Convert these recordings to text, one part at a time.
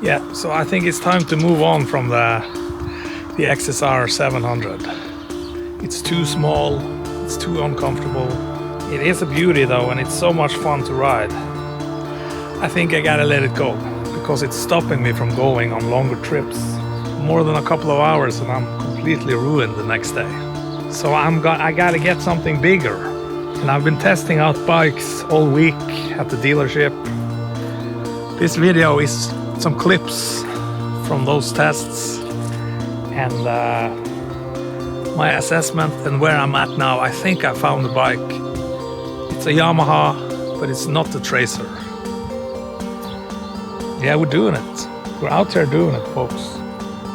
Yeah, so I think it's time to move on from the XSR700. It's too small, it's too uncomfortable. It is a beauty though, and it's so much fun to ride. I think I gotta let it go, because it's stopping me from going on longer trips. More than a couple of hours and I'm completely ruined the next day. So I gotta get something bigger. And I've been testing out bikes all week at the dealership. This video is some clips from those tests and my assessment and where I'm at now. I think I found the bike. It's a Yamaha, but it's not the Tracer. Yeah, we're doing it. We're out there doing it, folks.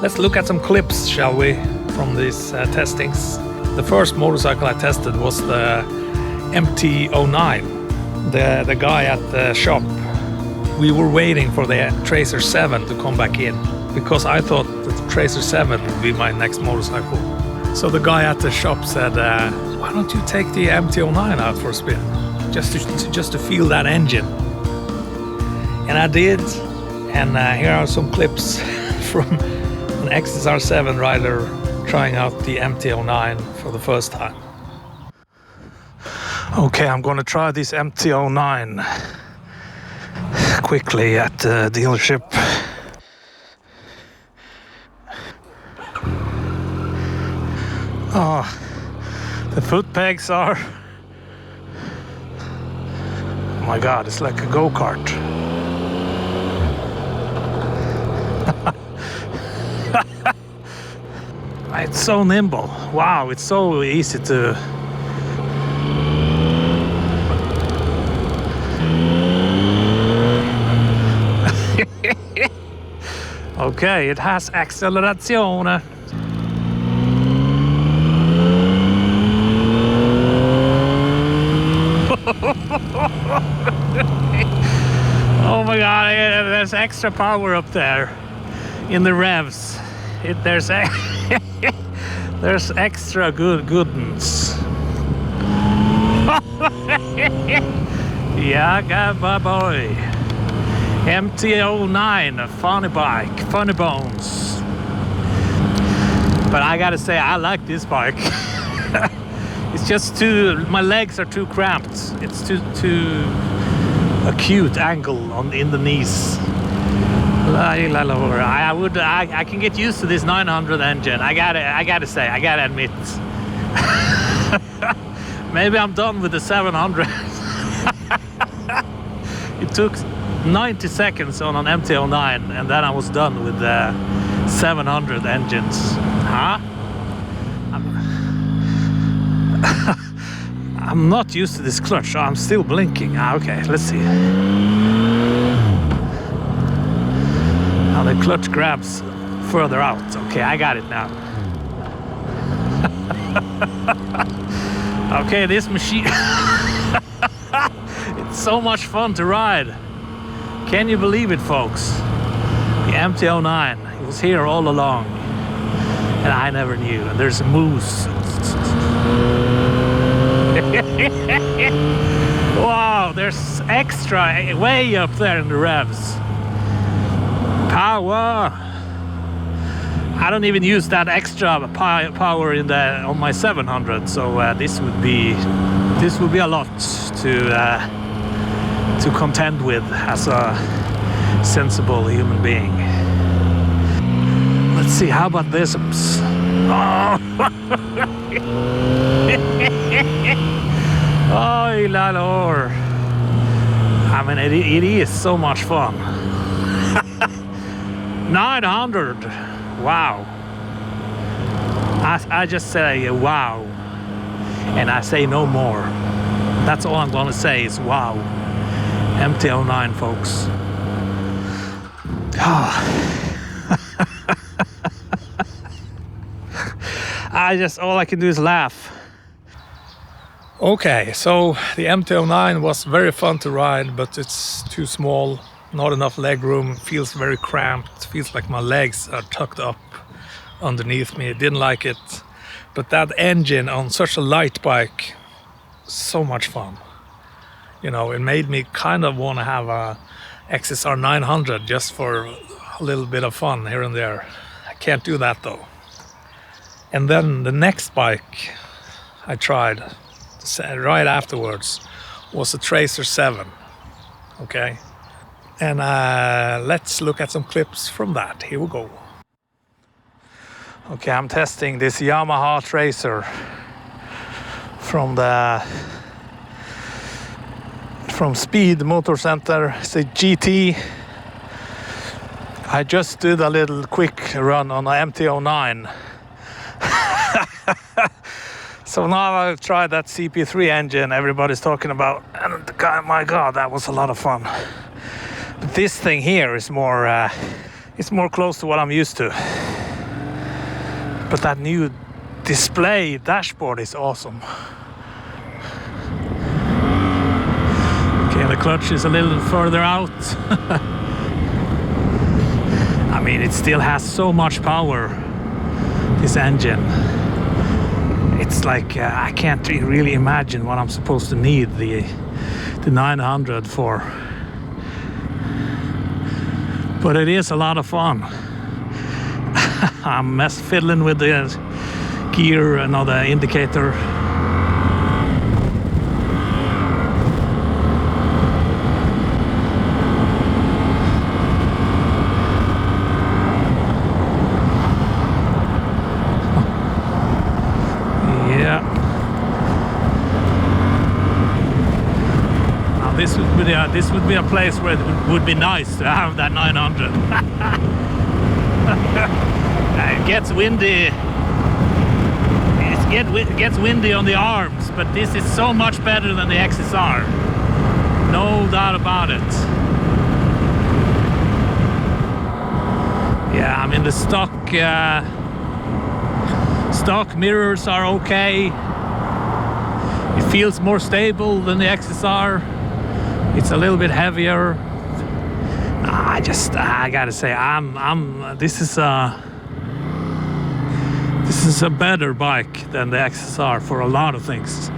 Let's look at some clips, shall we, from these testings. The first motorcycle I tested was the MT-09. The guy at the shop, we were waiting for the Tracer 7 to come back in, because I thought that the Tracer 7 would be my next motorcycle. So the guy at the shop said, why don't you take the MT-09 out for a spin? Just to feel that engine. And I did, and here are some clips from an XSR7 rider trying out the MT-09 for the first time. Okay, I'm gonna try this MT-09 quickly at the dealership. Oh, the foot pegs are... Oh my god, it's like a go-kart. It's so nimble. Wow, it's so easy to... Okay, it has acceleration. Oh my god, there's extra power up there in the revs. There's extra goodness. Yeah, my boy. MT-09, funny bike, funny bones. But I gotta say, I like this bike. It's just my legs are too cramped. It's too acute angle in the knees. I can get used to this 900 engine. I gotta say, I gotta admit. Maybe I'm done with the 700. It took 90 seconds on an MT-09 and then I was done with the 700 engines. Huh? I'm not used to this clutch. I'm still blinking. Okay, let's see. Now the clutch grabs further out. Okay, I got it now. Okay, this machine... It's so much fun to ride. Can you believe it, folks? The MT-09, it was here all along. And I never knew. And there's a moose. Wow, there's extra way up there in the revs. Power. I don't even use that extra power on my 700, so this would be a lot to contend with as a sensible human being. Let's see, how about this? Oh, oh la lord. I mean, it is so much fun. 900. Wow. I just say wow, and I say no more. That's all I'm gonna say is wow. MT-09, folks. All I can do is laugh. Okay, so the MT-09 was very fun to ride, but it's too small, not enough leg room, feels very cramped, feels like my legs are tucked up underneath me. I didn't like it, but that engine on such a light bike, so much fun. You know, it made me kind of want to have a XSR 900 just for a little bit of fun here and there. I can't do that though. And then the next bike I tried right afterwards was a Tracer 7. Okay, and let's look at some clips from that. Here we go. Okay, I'm testing this Yamaha Tracer from Speed Motor Center. It's a GT. I just did a little quick run on an MT-09. So now I've tried that CP3 engine everybody's talking about, and my God, that was a lot of fun. But this thing here is more, it's more close to what I'm used to. But that new display dashboard is awesome. Okay, the clutch is a little further out. I mean, it still has so much power, this engine. It's like I can't really imagine what I'm supposed to need the 900 for. But it is a lot of fun. I'm fiddling with the gear and the indicator. This would be a place where it would be nice to have that 900. It gets windy. It gets windy on the arms, but this is so much better than the XSR. No doubt about it. Yeah, I mean the stock mirrors are okay. It feels more stable than the XSR. It's a little bit heavier. I gotta say, this is a better bike than the XSR for a lot of things.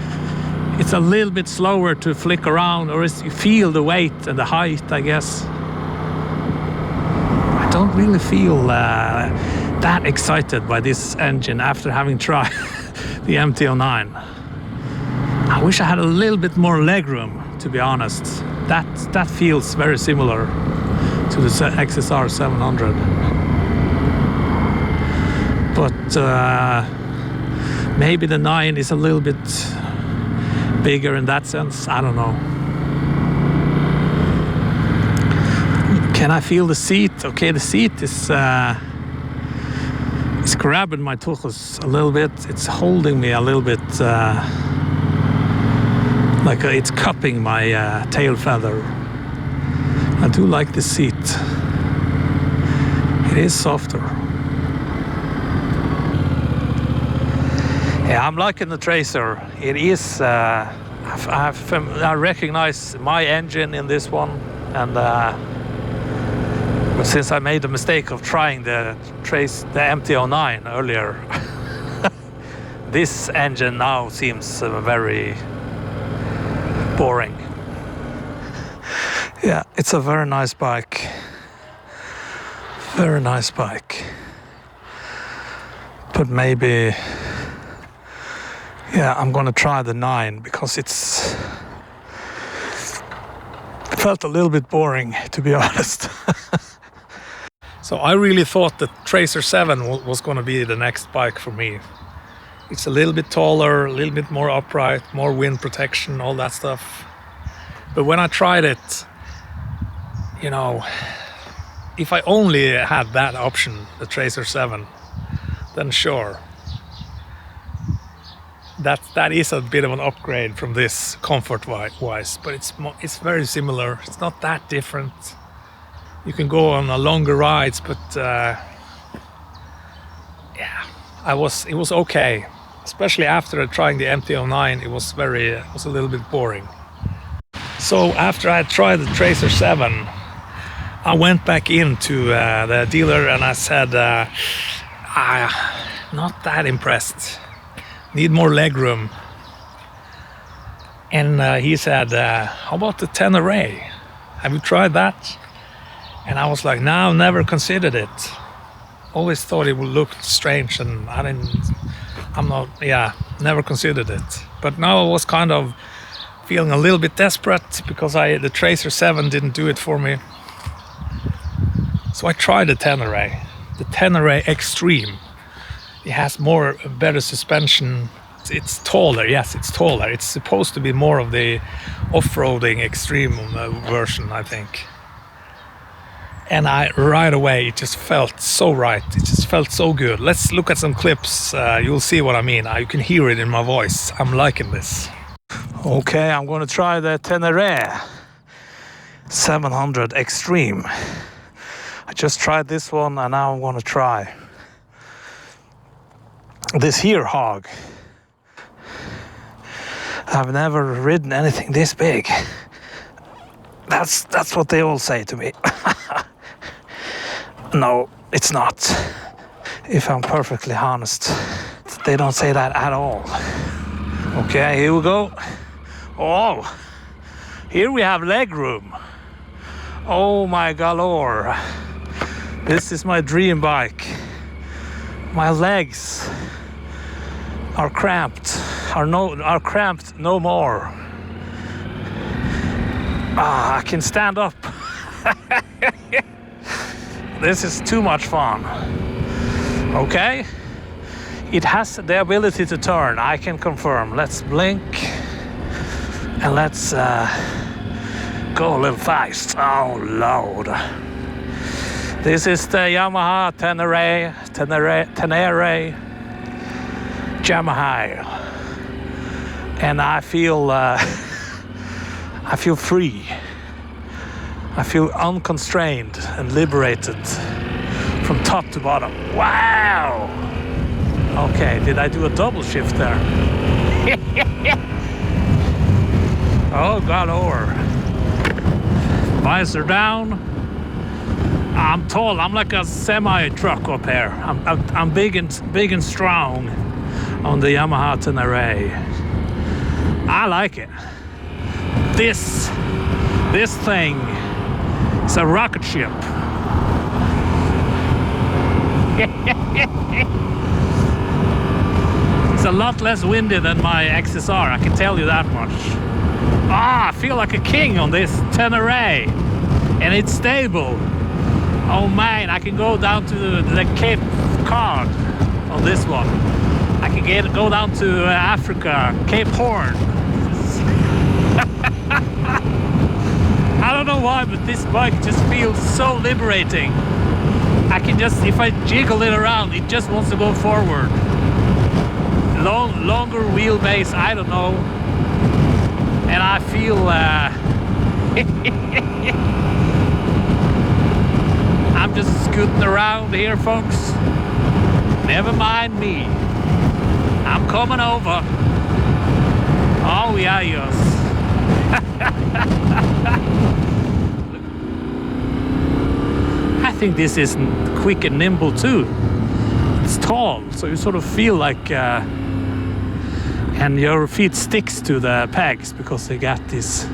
It's a little bit slower to flick around, or you feel the weight and the height, I guess. I don't really feel that excited by this engine after having tried the MT-09. I wish I had a little bit more legroom, to be honest. That feels very similar to the XSR700. But maybe the 9 is a little bit bigger in that sense. I don't know. Can I feel the seat? Okay, the seat is grabbing my tuchus a little bit. It's holding me a little bit. Like it's cupping my tail feather. I do like the seat. It is softer. Yeah, I'm liking the Tracer. It is. I recognize my engine in this one, and but since I made the mistake of trying the MT-09 earlier, this engine now seems very boring. Yeah, it's a very nice bike. Very nice bike. But maybe, yeah, I'm gonna try the 9 because it felt a little bit boring, to be honest. So I really thought the Tracer 7 was gonna be the next bike for me. It's a little bit taller, a little bit more upright, more wind protection, all that stuff. But when I tried it, you know, if I only had that option, the Tracer 7, then sure. That is a bit of an upgrade from this comfort-wise, but it's very similar. It's not that different. You can go on a longer rides, but yeah, it was okay. Especially after trying the MT-09, it was a little bit boring. So after I tried the Tracer 7, I went back into the dealer and I said, not that impressed. Need more legroom. And he said, how about the Tenere? Have you tried that? And I was like, no, never considered it. Always thought it would look strange, and never considered it. But now I was kind of feeling a little bit desperate because the Tracer 7 didn't do it for me. So I tried the Tenere Extreme. It has better suspension. It's taller, yes, it's taller. It's supposed to be more of the off-roading extreme version, I think. And right away, it just felt so right. It just felt so good. Let's look at some clips. You'll see what I mean. You can hear it in my voice. I'm liking this. Okay, I'm going to try the Tenere 700 Extreme. I just tried this one, and now I'm going to try this here hog. I've never ridden anything this big. That's what they all say to me. No, it's not. If I'm perfectly honest, they don't say that at all. Okay, here we go. Oh, here we have leg room. Oh my galore. This is my dream bike. My legs are cramped. Are cramped no more. I can stand up. This is too much fun. Okay, it has the ability to turn, I can confirm. Let's blink and let's go a little fast. Oh Lord. This is the Yamaha Tenere Yamaha, and I feel free. I feel unconstrained and liberated from top to bottom. Wow! Okay, did I do a double shift there? Oh, galore. Visor down. I'm tall. I'm like a semi-truck up here. I'm big and strong on the Yamaha Tenere. I like it. This thing. It's a rocket ship. It's a lot less windy than my XSR, I can tell you that much. I feel like a king on this Tenere. And it's stable. Oh man, I can go down to the Cape Cod on this one. I can go down to Africa, Cape Horn. I don't know why, but this bike just feels so liberating. I can just, if I jiggle it around, it just wants to go forward. Longer wheelbase, I don't know. And I feel I'm just scooting around here, folks. Never mind me. I'm coming over. Oh yeah, yes. I think this is quick and nimble too. It's tall, so you sort of feel like and your feet sticks to the pegs because they got this.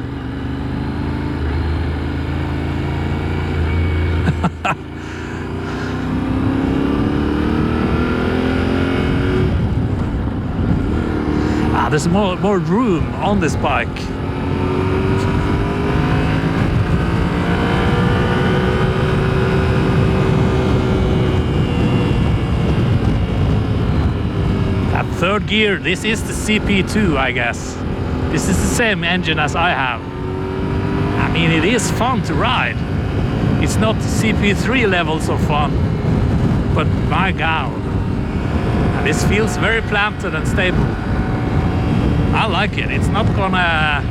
There's more room on this bike. Third gear, this is the CP2, I guess. This is the same engine as I have. I mean, it is fun to ride. It's not CP3 levels of fun, but my God. And this feels very planted and stable. I like it. It's not gonna...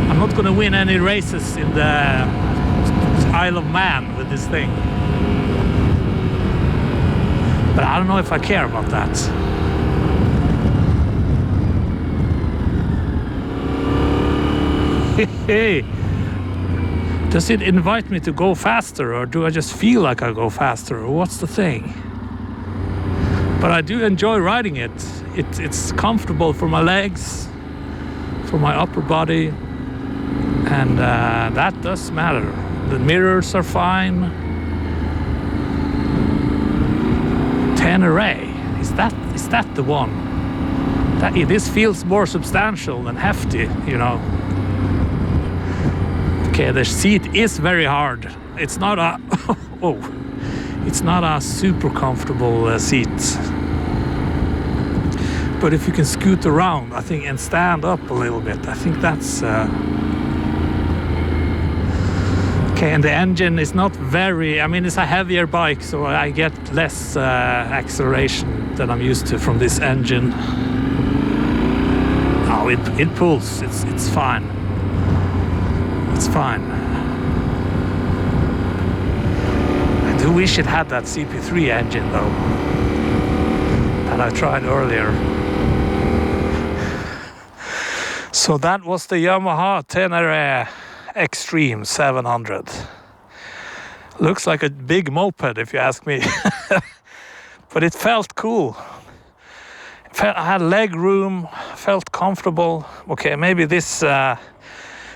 I'm not gonna win any races in the Isle of Man with this thing. But I don't know if I care about that. Hey, does it invite me to go faster, or do I just feel like I go faster, or what's the thing? But I do enjoy riding it. It's comfortable for my legs, for my upper body, and that does matter. The mirrors are fine. Tenere, is that the one? This feels more substantial and hefty, you know. Okay, the seat is very hard. It's not a oh, it's not a super comfortable seat. But if you can scoot around, I think, and stand up a little bit, I think that's okay. And the engine is not very, I mean, it's a heavier bike, so I get less acceleration than I'm used to from this engine. Oh, it pulls. It's fine. It's fine. I do wish it had that CP3 engine though, that I tried earlier. So that was the Yamaha Tenere Extreme 700. Looks like a big moped if you ask me. But it felt cool. I had leg room, felt comfortable. Okay, maybe this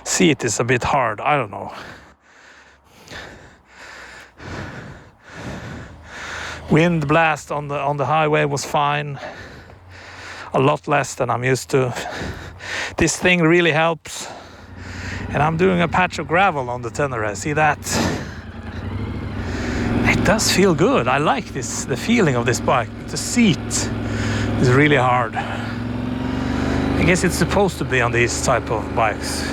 seat is a bit hard, I don't know. Wind blast on the highway was fine. A lot less than I'm used to. This thing really helps. And I'm doing a patch of gravel on the Tenere, see that? It does feel good. I like the feeling of this bike. The seat is really hard. I guess it's supposed to be on these type of bikes.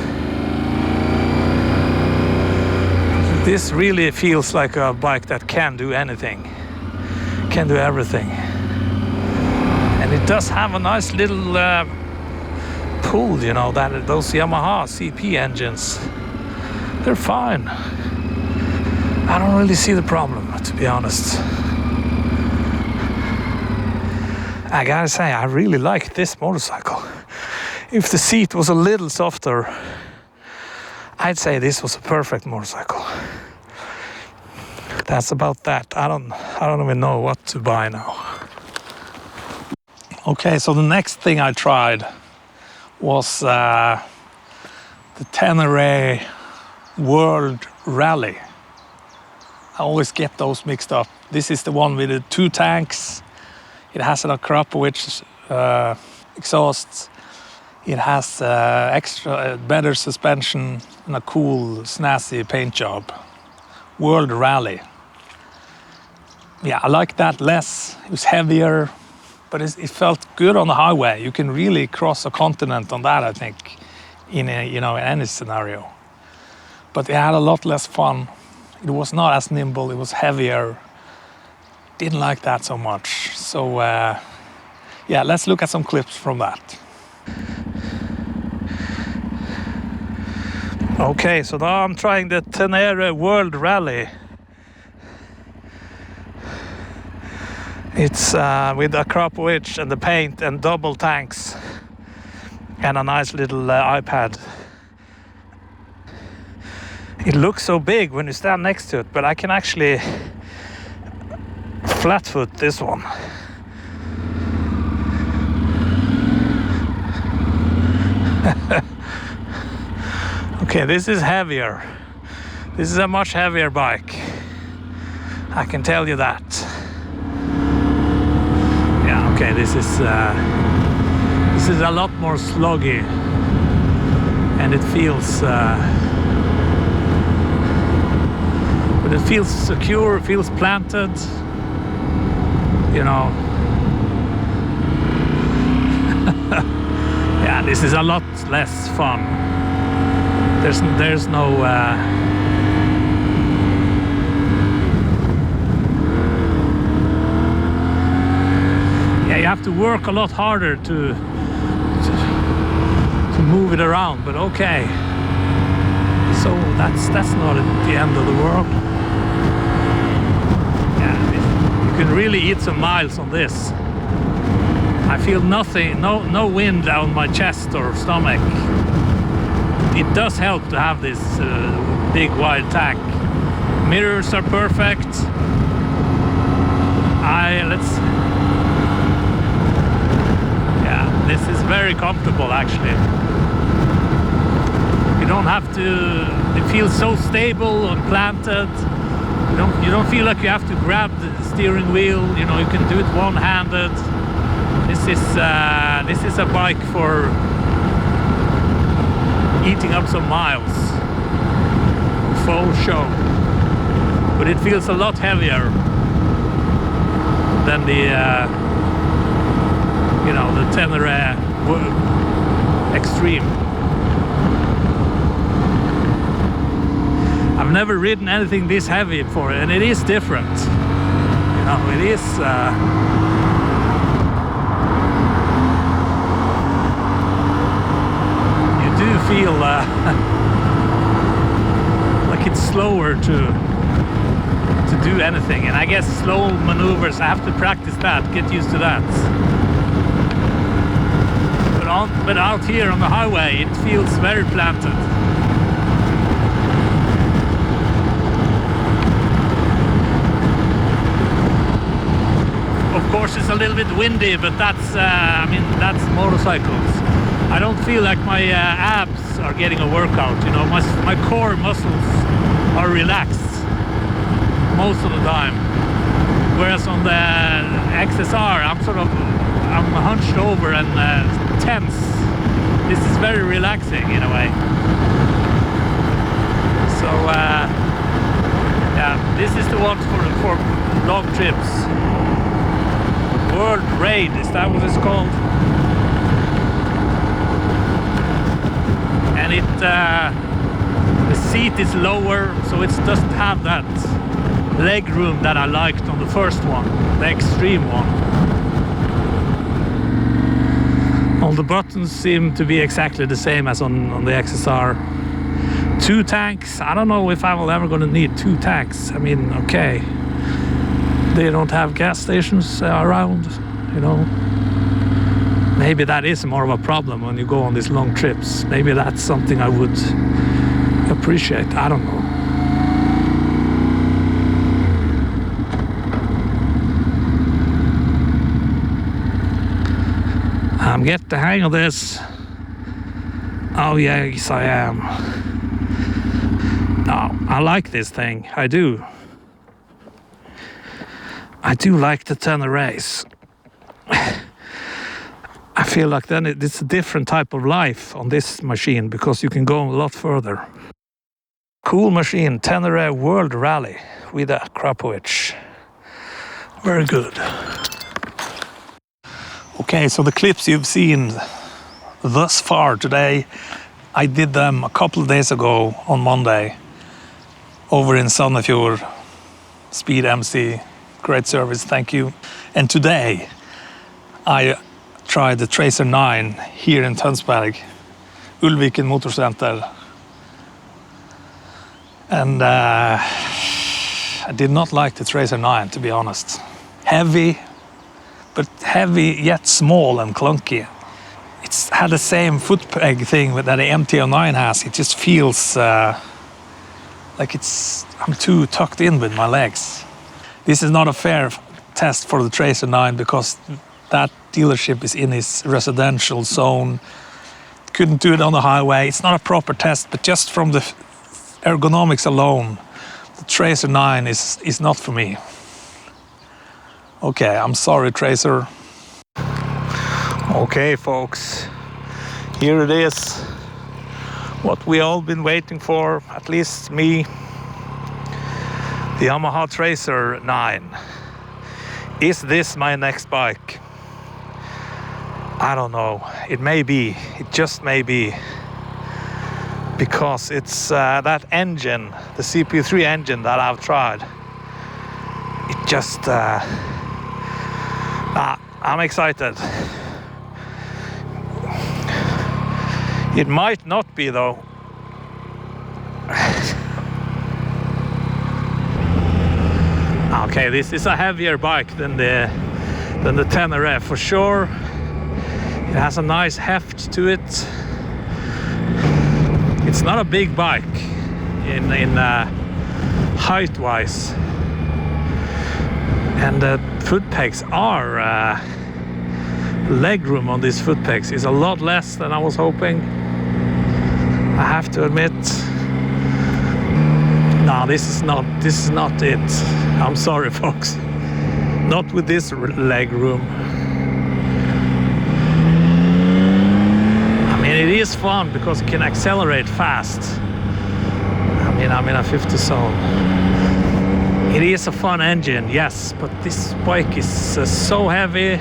This really feels like a bike that can do anything, can do everything. And it does have a nice little pull, you know, that those Yamaha CP engines, they're fine. I don't really see the problem, to be honest. I gotta say, I really like this motorcycle. If the seat was a little softer, I'd say this was a perfect motorcycle. That's about that. I don't even know what to buy now. Okay, so the next thing I tried was the Tenere World Rally. I always get those mixed up. This is the one with the 2 tanks. It has a Karapovich exhaust. It has extra better suspension and a cool, snazzy paint job. World Rally. Yeah, I like that less. It was heavier, but it felt good on the highway. You can really cross a continent on that, I think, in any scenario. But it had a lot less fun. It was not as nimble. It was heavier. Didn't like that so much. So yeah, let's look at some clips from that. Okay, so now I'm trying the Tenere World Rally. It's with a Karapovich and the paint and double tanks and a nice little iPad. It looks so big when you stand next to it, but I can actually flat foot this one. Okay, this is heavier. This is a much heavier bike. I can tell you that. Yeah, okay, this is a lot more sluggy, and it feels but it feels secure, it feels planted, you know. Yeah, this is a lot less fun. There's no yeah, you have to work a lot harder to move it around, but okay. So that's not the end of the world. Yeah, you can really eat some miles on this. I feel nothing, no wind on my chest or stomach. It does help to have this big wide tank. Mirrors are perfect. Yeah, this is very comfortable actually. You don't have to, it feels so stable and planted. You don't feel like you have to grab the steering wheel, you know, you can do it one-handed. This is a bike for eating up some miles, full show. But it feels a lot heavier than the, you know, the Tenere Extreme. I've never ridden anything this heavy before, and it is different. You know, it is. You do feel like it's slower to do anything, and I guess slow maneuvers. I have to practice that, get used to that. But out here on the highway, it feels very planted. Of course, it's a little bit windy, but that's, I mean, that's motorcycles. I don't feel like my abs are getting a workout, you know, my core muscles are relaxed most of the time. Whereas on the XSR, I'm hunched over and tense. This is very relaxing in a way. So, yeah, this is the one for long trips. World Raid, is that what it's called? And the seat is lower, so it doesn't have that leg room that I liked on the first one, the Extreme one. All the buttons seem to be exactly the same as on the XSR. 2 tanks, I don't know if I will ever gonna need 2 tanks. I mean, okay. They don't have gas stations around, you know. Maybe that is more of a problem when you go on these long trips. Maybe that's something I would appreciate. I don't know. I'm getting the hang of this. Oh yes, I am. No, I like this thing. I do. I do like the Teneres. I feel like then it's a different type of life on this machine because you can go a lot further. Cool machine, Tenere World Rally with a Krapowicz. Very good. Okay, so the clips you've seen thus far today, I did them a couple of days ago on Monday over in Sandefjord. Speed MC. Great service, thank you. And today I tried the Tracer 9 here in Tønsberg, Ulviken Motorcenter. And I did not like the Tracer 9, to be honest. Heavy, but heavy yet small and clunky. It's had the same foot peg thing that the MT-09 has. It just feels like I'm too tucked in with my legs. This is not a fair test for the Tracer 9 because that dealership is in its residential zone. Couldn't do it on the highway. It's not a proper test, but just from the ergonomics alone, the Tracer 9 is not for me. Okay, I'm sorry, Tracer. Okay, folks, here it is. What we all been waiting for, at least me. The Yamaha Tracer 9. Is this my next bike? I don't know. It may be. It just may be. Because it's that engine, the CPU3 engine that I've tried. It just... I'm excited. It might not be though. Okay, this is a heavier bike than the Tenere for sure. It has a nice heft to it. It's not a big bike in height-wise, and the foot pegs are leg room on these foot pegs is a lot less than I was hoping. I have to admit, no, this is not it. I'm sorry, folks. Not with this leg room. I mean, it is fun because it can accelerate fast. I mean, I'm in a 50 zone. It is a fun engine, yes, but this bike is so heavy.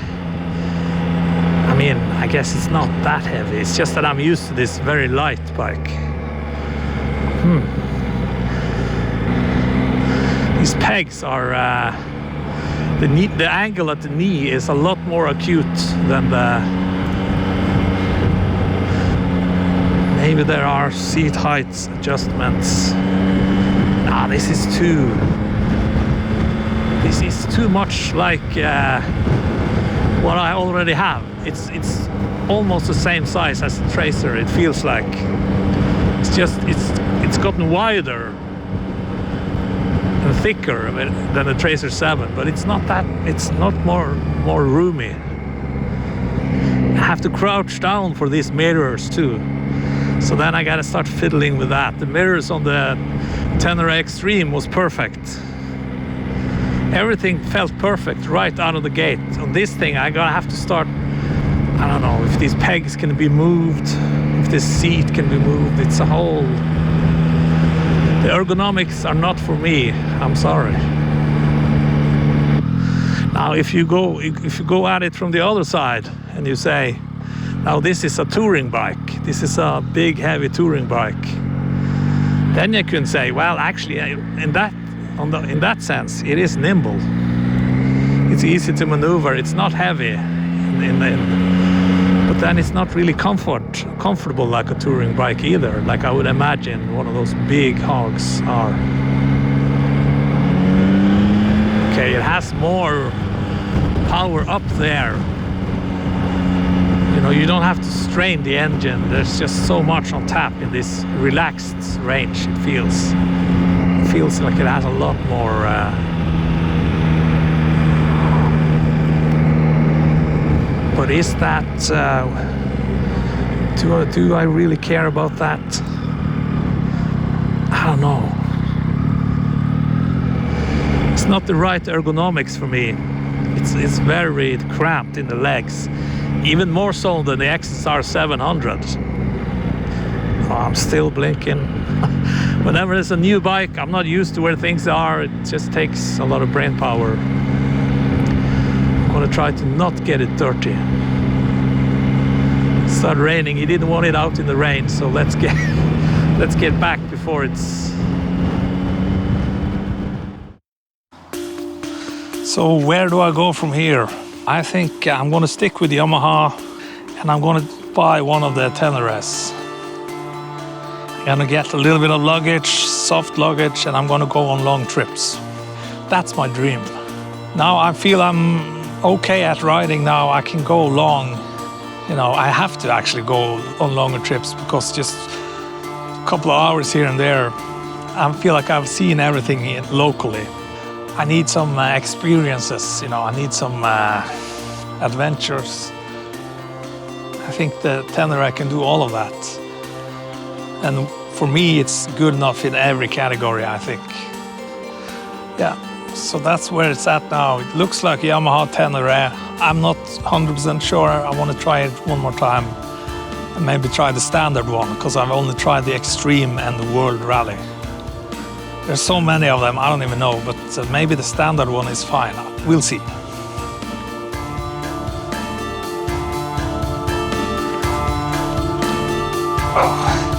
I mean, I guess it's not that heavy. It's just that I'm used to this very light bike. These pegs are the angle at the knee is a lot more acute than the. Maybe there are seat height adjustments. Nah, this is too much like what I already have. It's almost the same size as the Tracer. It feels like it's gotten wider and thicker than the Tracer 7, but it's not more roomy. I have to crouch down for these mirrors too, so then I gotta start fiddling with that. The mirrors on the Tenere Extreme was perfect. Everything felt perfect right out of the gate. On this thing, I gotta have to start. I don't know if these pegs can be moved, if this seat can be moved. It's a whole. The ergonomics are not for me. I'm sorry. Now, if you go at it from the other side and you say, now this is a touring bike. This is a big, heavy touring bike. Then you can say, well, actually, in that sense, it is nimble. It's easy to maneuver. It's not heavy, but then it's not really comfortable like a touring bike either, like I would imagine one of those big hogs are. Okay, it has more power up there. You know, you don't have to strain the engine. There's just so much on tap in this relaxed range. It feels like it has a lot more but is that do I really care about that? I don't know. It's not the right ergonomics for me. It's very cramped in the legs, even more so than the XSR700. Oh, I'm still blinking. Whenever there's a new bike, I'm not used to where things are. It just takes a lot of brain power. I'm gonna try to not get it dirty. It started raining. He didn't want it out in the rain, so let's get back before it's. So where do I go from here? I think I'm gonna stick with Yamaha, and I'm gonna buy one of the Teneres. I'm gonna get a little bit of luggage, soft luggage, and I'm gonna go on long trips. That's my dream. Now I feel I'm okay at riding now. I can go long. You know, I have to actually go on longer trips because just a couple of hours here and there, I feel like I've seen everything here locally. I need some experiences, you know, I need some adventures. I think the Tenere can do all of that. And for me, it's good enough in every category, I think. Yeah, so that's where it's at now. It looks like Yamaha Tenere. I'm not 100% sure. I want to try it one more time. And maybe try the standard one, because I've only tried the Extreme and the World Rally. There's so many of them, I don't even know, but maybe the standard one is fine. We'll see. Oh.